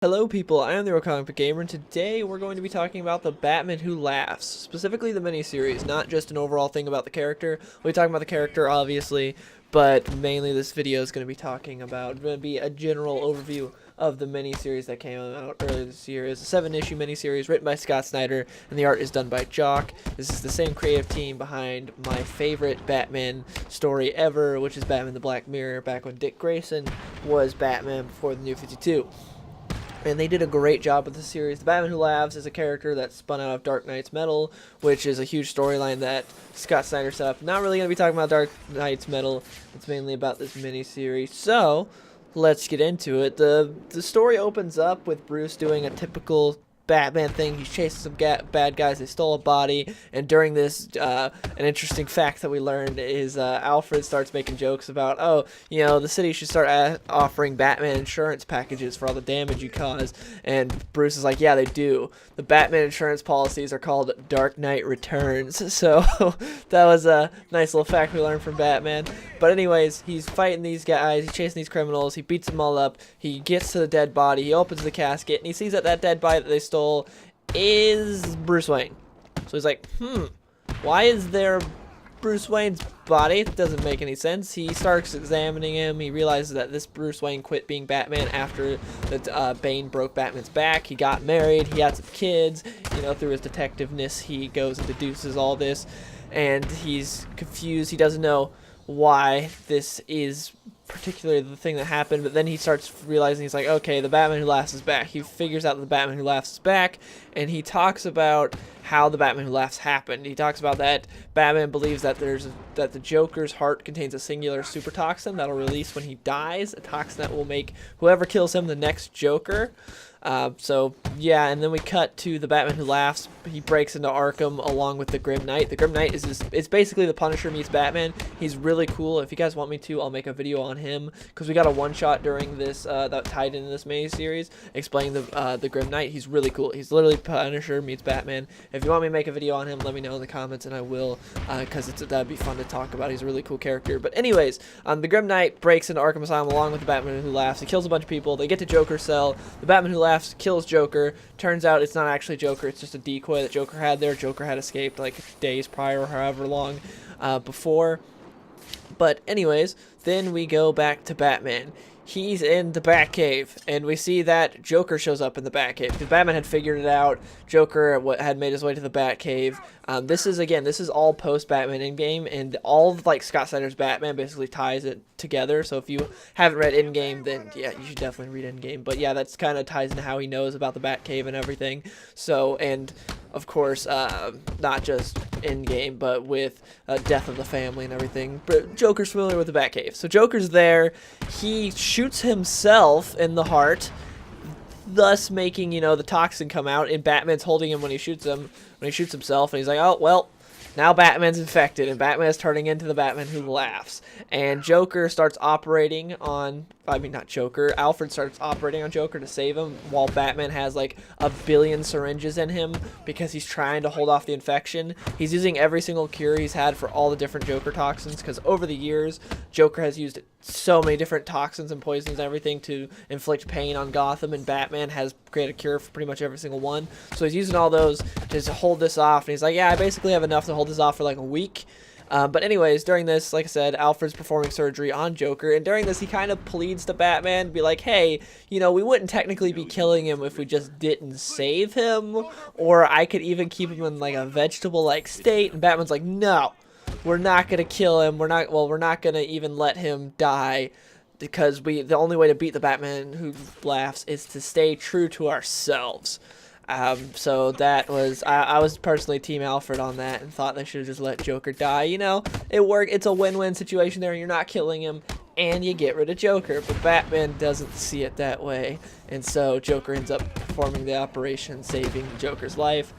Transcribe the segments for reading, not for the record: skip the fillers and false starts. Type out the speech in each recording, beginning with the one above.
Hello people, I am the Real Comic Book Gamer, and today we're going to be talking about the Batman Who Laughs, specifically the miniseries, not just an overall thing about the character. We'll be talking about the character, obviously, but mainly this video is going to be talking about, going to be a general overview of the miniseries that came out earlier this year. It's a 7-issue miniseries written by Scott Snyder, and the art is done by Jock. This is the same creative team behind my favorite Batman story ever, which is Batman the Black Mirror, back when Dick Grayson was Batman before the New 52. And they did a great job with the series. The Batman Who Laughs is a character that's spun out of Dark Knight's Metal, which is a huge storyline that Scott Snyder set up. Not really going to be talking about Dark Knight's Metal. It's mainly about this miniseries. So, let's get into it. The story opens up with Bruce doing a typical Batman thing. He's chasing some bad guys. They stole a body, and during this, an interesting fact that we learned is Alfred starts making jokes about, oh, you know, the city should start offering Batman insurance packages for all the damage you cause. And Bruce is like, yeah, they do. The Batman insurance policies are called Dark Knight Returns. So that was a nice little fact we learned from Batman. But anyways, he's fighting these guys. He's chasing these criminals. He beats them all up. He gets to the dead body. He opens the casket, and he sees that dead body that they stole is Bruce Wayne. So he's like, why is there Bruce Wayne's body? It doesn't make any sense. He starts examining him. He realizes that this Bruce Wayne quit being Batman after the Bane broke Batman's back. He got married. He had some kids. You know, through his detectiveness, he goes and deduces all this, and he's confused. He doesn't know why this is particularly the thing that happened, but then he starts realizing, he's like, okay, the Batman Who Laughs is back. He figures out that the Batman Who Laughs is back, and he talks about how the Batman Who Laughs happened. He talks about that Batman believes that that the Joker's heart contains a singular super toxin that'll release when he dies, a toxin that will make whoever kills him the next Joker. So yeah, and then we cut to the Batman Who Laughs. He breaks into Arkham along with the Grim Knight. The Grim Knight it's basically the Punisher meets Batman. He's really cool. If you guys want me to, I'll make a video on him, because we got a one-shot during this that tied into this mini-series explaining the Grim Knight. He's really cool. He's literally Punisher meets Batman. If you want me to make a video on him, let me know in the comments, and I will, because that'd be fun to talk about. He's a really cool character. But anyways, the Grim Knight breaks into Arkham Asylum along with the Batman Who Laughs. He kills a bunch of people. They get to Joker's cell. The Batman Who Laughs kills Joker. Turns out it's not actually Joker. It's just a decoy that Joker had there. Joker had escaped like days prior or however long before. But anyways, then we go back to Batman. He's in the Batcave, and we see that Joker shows up in the Batcave. Because Batman had figured it out. Joker had made his way to the Batcave. This is all post-Batman Endgame, and all of, like, Scott Snyder's Batman basically ties it together. So if you haven't read Endgame, then yeah, you should definitely read Endgame. But yeah, that's kind of ties into how he knows about the Batcave and everything. So, and of course, not just Endgame, but with death of the family and everything. But Joker's familiar with the Batcave. So Joker's there. He shoots himself in the heart, thus making, you know, the toxin come out, and Batman's holding him when he shoots himself, and he's like, oh, well, now Batman's infected, and Batman's turning into the Batman Who Laughs. And Joker starts operating on, Alfred starts operating on Joker to save him, while Batman has like 1 billion syringes in him because he's trying to hold off the infection. He's using every single cure he's had for all the different Joker toxins, because over the years, Joker has used so many different toxins and poisons and everything to inflict pain on Gotham, and Batman has created a cure for pretty much every single one. So he's using all those to hold this off, and he's like, yeah, I basically have enough to hold this off for like a week. But anyways, during this, like I said, Alfred's performing surgery on Joker, and during this he kind of pleads to Batman to be like, hey, you know, we wouldn't technically be killing him if we just didn't save him, or I could even keep him in like a vegetable-like state. And Batman's like, no, we're not gonna kill him. We're not gonna even let him die, because the only way to beat the Batman Who Laughs is to stay true to ourselves. So that was, I was personally Team Alfred on that, and thought they should have just let Joker die. You know, it worked. It's a win-win situation there. You're not killing him, and you get rid of Joker. But Batman doesn't see it that way, and so Joker ends up performing the operation, saving Joker's life.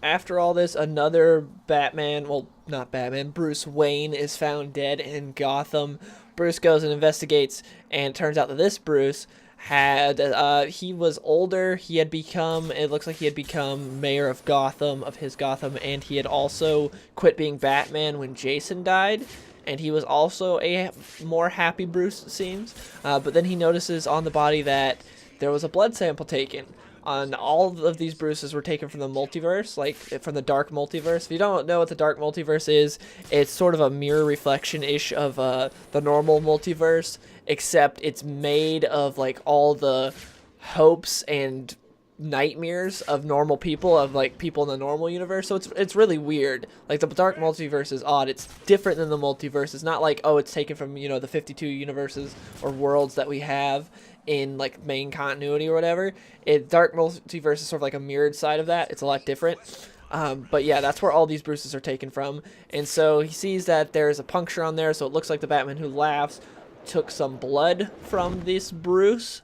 After all this, another Batman, well, not Batman, Bruce Wayne is found dead in Gotham. Bruce goes and investigates, and it turns out that this Bruce he was older. It looks like he had become mayor of Gotham, and he had also quit being Batman when Jason died, and he was also a more happy Bruce, it seems. But then he notices on the body that there was a blood sample taken. On all of these Bruces were taken from the multiverse, like from the dark multiverse. If you don't know what the dark multiverse is, it's sort of a mirror reflection-ish of the normal multiverse, except it's made of like all the hopes and nightmares of normal people, of like people in the normal universe. So it's really weird. Like the dark multiverse is odd. It's different than the multiverse. It's not like, oh, it's taken from, you know, the 52 universes or worlds that we have in like main continuity or whatever. Dark multiverse is sort of like a mirrored side of that. It's a lot different. But yeah, that's where all these Bruces are taken from. And so he sees that there's a puncture on there, so it looks like the Batman Who Laughs took some blood from this Bruce.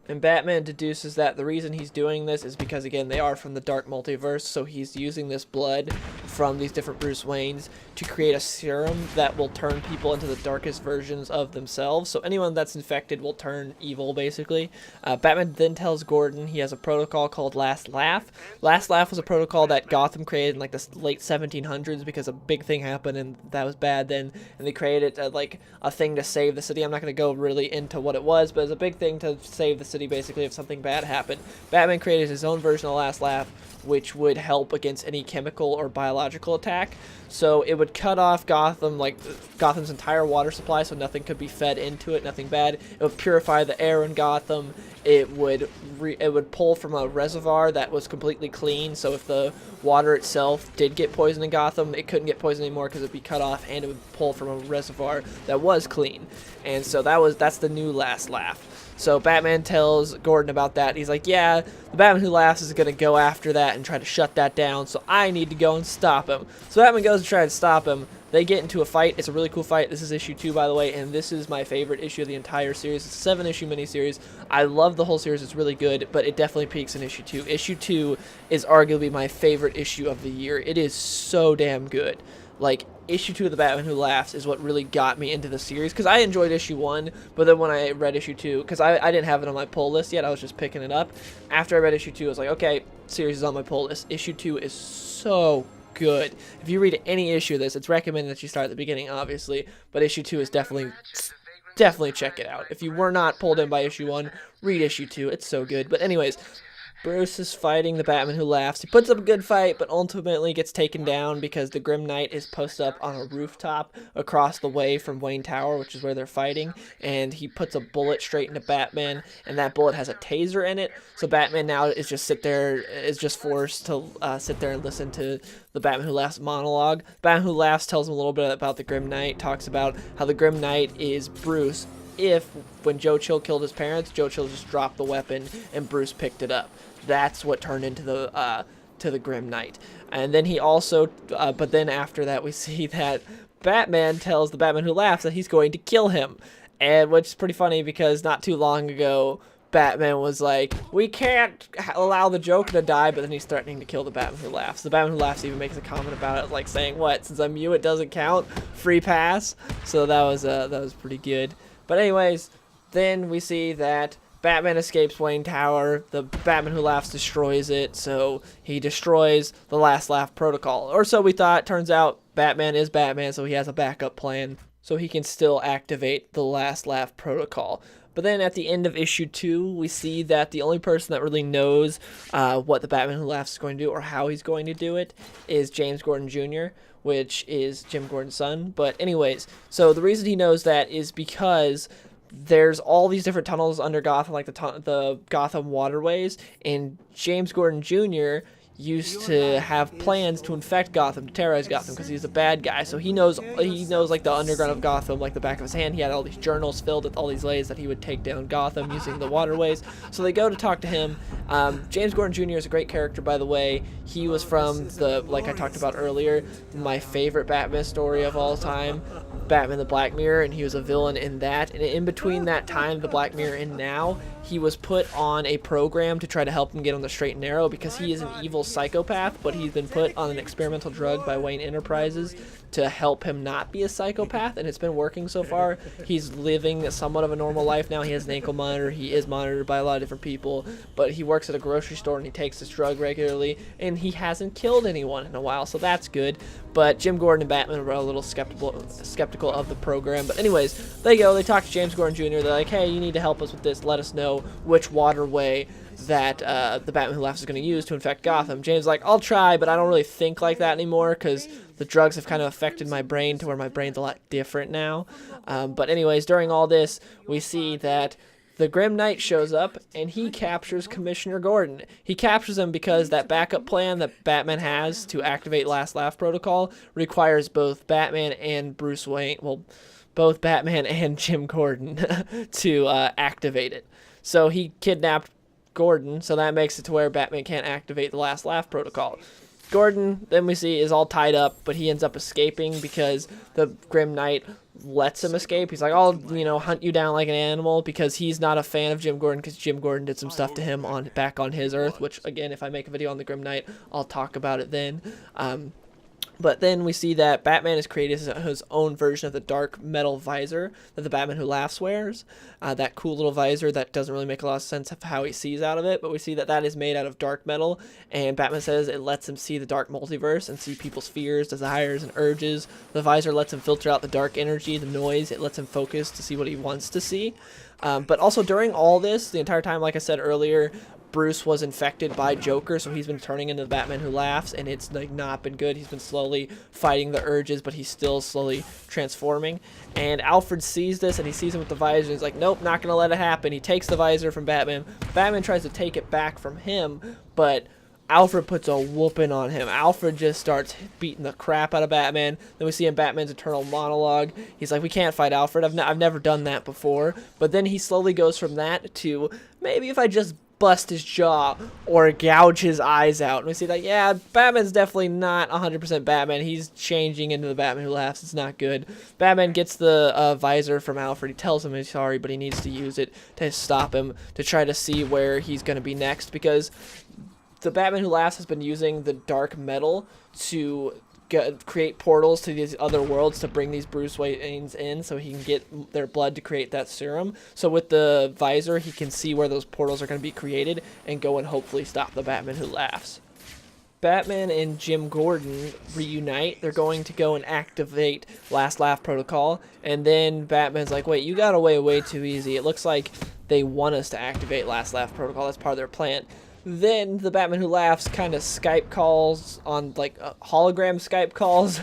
And Batman deduces that the reason he's doing this is because, again, they are from the dark multiverse, so he's using this blood from these different Bruce Waynes to create a serum that will turn people into the darkest versions of themselves. So anyone that's infected will turn evil, basically. Batman then tells Gordon he has a protocol called Last Laugh. Last Laugh was a protocol that Gotham created in like the late 1700s because a big thing happened and that was bad then, and they created like a thing to save the city. I'm not going to go really into what it was, but it's a big thing to save the city basically if something bad happened. Batman created his own version of Last Laugh, which would help against any chemical or biological attack. So it would cut off Gotham, like Gotham's entire water supply, so nothing could be fed into it, nothing bad. It would purify the air in Gotham. It would pull from a reservoir that was completely clean, so if the water itself did get poisoned in Gotham, it couldn't get poisoned anymore because it would be cut off, and it would pull from a reservoir that was clean. And so that's the new Last Laugh. So Batman tells Gordon about that. He's like, yeah, the Batman Who Laughs is going to go after that and try to shut that down, so I need to go and stop him. So Batman goes to try to stop him. They get into a fight. It's a really cool fight. This is issue 2, by the way, and this is my favorite issue of the entire series. It's a 7-issue miniseries. I love the whole series. It's really good, but it definitely peaks in issue 2. Issue 2 is arguably my favorite issue of the year. It is so damn good. Like, issue 2 of the Batman Who Laughs is what really got me into the series, because I enjoyed issue 1, but then when I read issue 2, because I didn't have it on my pull list yet, I was just picking it up. After I read issue 2, I was like, okay, series is on my pull list. Issue 2 is so good. If you read any issue of this, it's recommended that you start at the beginning, obviously, but issue 2 is definitely check it out. If you were not pulled in by issue 1, read issue 2. It's so good. But anyways, Bruce is fighting the Batman Who Laughs. He puts up a good fight, but ultimately gets taken down because the Grim Knight is posted up on a rooftop across the way from Wayne Tower, which is where they're fighting, and he puts a bullet straight into Batman, and that bullet has a taser in it, so Batman now is just forced to sit there and listen to the Batman Who Laughs monologue. Batman Who Laughs tells him a little bit about the Grim Knight, talks about how the Grim Knight is Bruce, when Joe Chill killed his parents, Joe Chill just dropped the weapon and Bruce picked it up. That's what turned into the Grim Knight. And then he also, but then after that we see that Batman tells the Batman Who Laughs that he's going to kill him, and which is pretty funny because not too long ago Batman was like, we can't allow the Joker to die, but then he's threatening to kill the Batman Who Laughs. The Batman Who Laughs even makes a comment about it, like saying, what, since I'm you it doesn't count, free pass. So that was pretty good. But anyways, then we see that Batman escapes Wayne Tower, the Batman Who Laughs destroys it, so he destroys the Last Laugh protocol. Or so we thought. Turns out Batman is Batman, so he has a backup plan, so he can still activate the Last Laugh protocol. But then at the end of issue 2, we see that the only person that really knows what the Batman Who Laughs is going to do or how he's going to do it is James Gordon Jr., which is Jim Gordon's son. But anyways, so the reason he knows that is because there's all these different tunnels under Gotham, like the Gotham waterways, and James Gordon Jr. used to have plans to infect Gotham, to terrorize Gotham, because he's a bad guy. So he knows like the underground of Gotham like the back of his hand. He had all these journals filled with all these ways that he would take down Gotham using the waterways. So they go to talk to him. James Gordon Jr. is a great character, by the way. He was from like I talked about earlier, my favorite Batman story of all time, Batman the Black Mirror, and he was a villain in that. And in between that time, the Black Mirror and now, he was put on a program to try to help him get on the straight and narrow because he is an evil psychopath, but he's been put on an experimental drug by Wayne Enterprises to help him not be a psychopath, and it's been working so far. He's living somewhat of a normal life now. He has an ankle monitor. He is monitored by a lot of different people, but he works at a grocery store and he takes this drug regularly, and he hasn't killed anyone in a while, so that's good. But Jim Gordon and Batman were a little skeptical of the program. But anyways, they talk to James Gordon Jr. They're like, hey, you need to help us with this. Let us know know which waterway that the Batman Who Laughs is going to use to infect Gotham. James is like, I'll try, but I don't really think like that anymore because the drugs have kind of affected my brain to where my brain's a lot different now. But anyways, during all this, we see that the Grim Knight shows up, and he captures Commissioner Gordon. He captures him because that backup plan that Batman has to activate Last Laugh Protocol requires both Batman and Bruce Wayne, well, both Batman and Jim Gordon to activate it. So he kidnapped Gordon, so that makes it to where Batman can't activate the Last Laugh Protocol. Gordon, then we see, is all tied up, but he ends up escaping because the Grim Knight lets him escape. He's like, I'll, hunt you down like an animal, because he's not a fan of Jim Gordon, because Jim Gordon did some stuff to him back on his Earth, which, again, if I make a video on the Grim Knight, I'll talk about it then. But then we see that Batman has created his own version of the dark metal visor that the Batman Who Laughs wears. That cool little visor that doesn't really make a lot of sense of how he sees out of it, but we see that that is made out of dark metal, and Batman says it lets him see the dark multiverse and see people's fears, desires, and urges. The visor lets him filter out the dark energy, the noise. It lets him focus to see what he wants to see. But also during all this, the entire time, like I said earlier, Bruce was infected by Joker, so he's been turning into the Batman Who Laughs, and it's like not been good. He's been slowly fighting the urges, but he's still slowly transforming. And Alfred sees this, and he sees him with the visor, and he's like, nope, not gonna let it happen. He takes the visor from Batman. Batman tries to take it back from him, but Alfred puts a whooping on him. Alfred just starts beating the crap out of Batman. Then we see in Batman's eternal monologue, he's like, we can't fight Alfred. I've never done that before. But then he slowly goes from that to, maybe if I just bust his jaw or gouge his eyes out. And we see that, yeah, Batman's definitely not 100% Batman. He's changing into the Batman Who Laughs. It's not good. Batman gets the visor from Alfred. He tells him he's sorry, but he needs to use it to stop him, to try to see where he's going to be next, because the Batman Who Laughs has been using the dark metal to create portals to these other worlds to bring these Bruce Waynes in so he can get their blood to create that serum. So with the visor, he can see where those portals are going to be created and go and hopefully stop the Batman Who Laughs. Batman and Jim Gordon reunite. They're going to go and activate Last Laugh Protocol, and then Batman's like, wait, you got away way too easy. It looks like they want us to activate Last Laugh Protocol. That's part of their plan. Then the Batman Who Laughs kind of Skype calls on, like, hologram Skype calls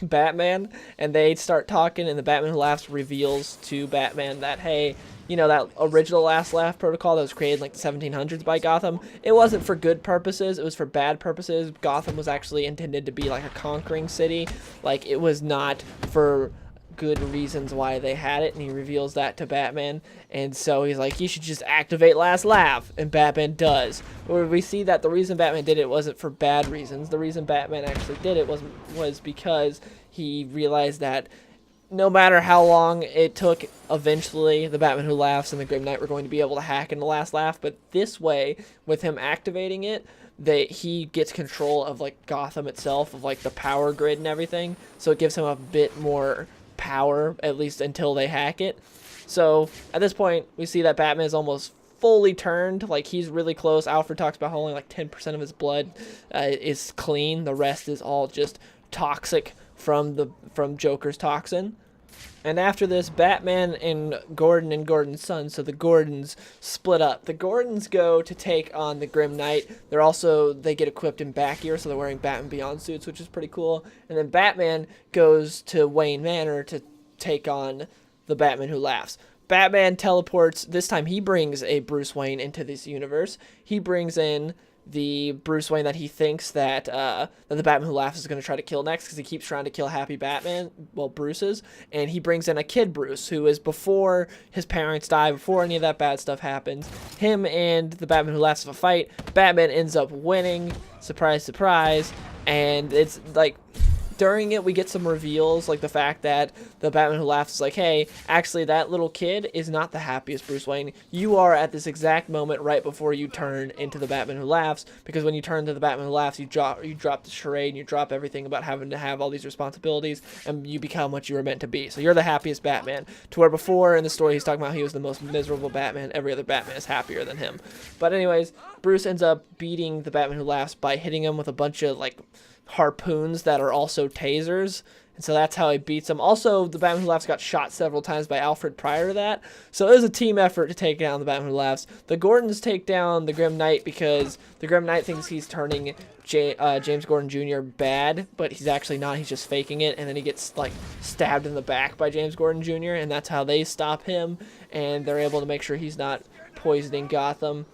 Batman, and they start talking, and the Batman Who Laughs reveals to Batman that, hey, that original Last Laugh Protocol that was created in like the 1700s by Gotham, it wasn't for good purposes, it was for bad purposes. Gotham was actually intended to be like a conquering city. Like, it was not for good reasons why they had it, and he reveals that to Batman, and so he's like, you should just activate Last Laugh, and Batman does. Where we see that the reason Batman did it wasn't for bad reasons. The reason Batman actually did it was because he realized that no matter how long it took, eventually the Batman Who Laughs and the Grim Knight were going to be able to hack into Last Laugh, but this way, with him activating it, he gets control of like Gotham itself, of like the power grid and everything, so it gives him a bit more power, at least until they hack it. So at this point, we see that Batman is almost fully turned. Like, he's really close. Alfred talks about how only like 10% of his blood is clean. The rest is all just toxic from Joker's toxin. And after this, Batman and Gordon's son, so the Gordons, split up. The Gordons go to take on the Grim Knight. They get equipped in Batgear, so they're wearing Batman Beyond suits, which is pretty cool. And then Batman goes to Wayne Manor to take on the Batman Who Laughs. Batman teleports. This time he brings a Bruce Wayne into this universe. He brings in the Bruce Wayne that he thinks that the Batman Who Laughs is going to try to kill next, because he keeps trying to kill Happy Batman, well, Bruce's, and he brings in a kid Bruce, who is before his parents die, before any of that bad stuff happens. Him and the Batman Who Laughs have a fight. Batman ends up winning, surprise, surprise, and it's like, during it, we get some reveals, like the fact that the Batman Who Laughs is like, hey, actually, that little kid is not the happiest Bruce Wayne. You are at this exact moment right before you turn into the Batman Who Laughs, because when you turn to the Batman Who Laughs, you drop the charade, and you drop everything about having to have all these responsibilities, and you become what you were meant to be. So you're the happiest Batman, to where before in the story, he's talking about he was the most miserable Batman. Every other Batman is happier than him. But anyways, Bruce ends up beating the Batman Who Laughs by hitting him with a bunch of, like, harpoons that are also tasers, and so that's how he beats him. Also, the Batman Who Laughs got shot several times by Alfred prior to that, so it was a team effort to take down the Batman Who Laughs. The Gordons take down the Grim Knight because the Grim Knight thinks he's turning James Gordon Jr. bad, but he's actually not. He's just faking it, and then he gets like stabbed in the back by James Gordon Jr., and that's how they stop him, and they're able to make sure he's not poisoning Gotham.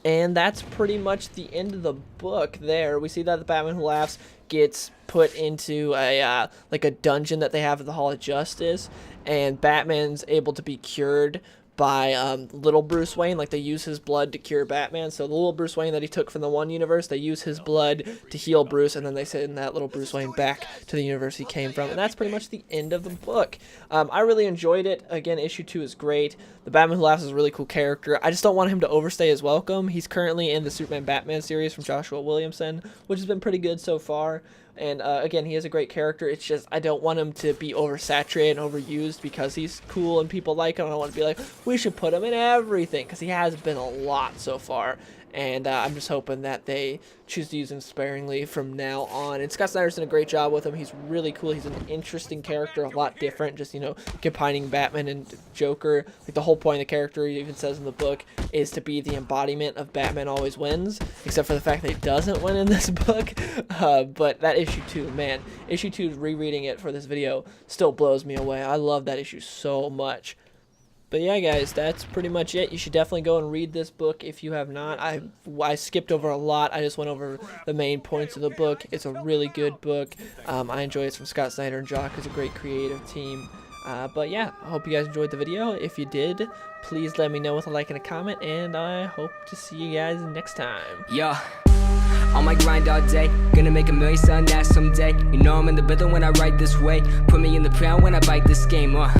And that's pretty much the end of the book there. We see that the Batman Who Laughs gets put into a like a dungeon that they have at the Hall of Justice, and Batman's able to be cured by little Bruce Wayne. Like, they use his blood to cure Batman. So the little Bruce Wayne that he took from the one universe, they use his blood to heal Bruce, and then they send that little Bruce Wayne back to the universe he came from. And that's pretty much the end of the book. I really enjoyed it. Again, issue 2 is great. The Batman Who Laughs is a really cool character. I just don't want him to overstay his welcome. He's currently in the Superman Batman series from Joshua Williamson, which has been pretty good so far. And again, he is a great character. It's just I don't want him to be oversaturated and overused because he's cool and people like him. I don't want to be like, we should put him in everything, because he has been a lot so far. And I'm just hoping that they choose to use him sparingly from now on. And Scott Snyder's done a great job with him. He's really cool. He's an interesting character, a lot different. Just, you know, combining Batman and Joker. Like, the whole point of the character, he even says in the book, is to be the embodiment of Batman always wins. Except for the fact that he doesn't win in this book. But that issue 2, man. Issue 2, rereading it for this video, still blows me away. I love that issue so much. But yeah, guys, that's pretty much it. You should definitely go and read this book if you have not. I skipped over a lot. I just went over the main points of the book. It's a really good book. I enjoy it. It's from Scott Snyder and Jock. It's a great creative team. But yeah, I hope you guys enjoyed the video. If you did, please let me know with a like and a comment, and I hope to see you guys next time. Yeah. On my grind all day, gonna make $1 million selling that someday. You know I'm in the building when I write this way. Put me in the ground when I bite this game.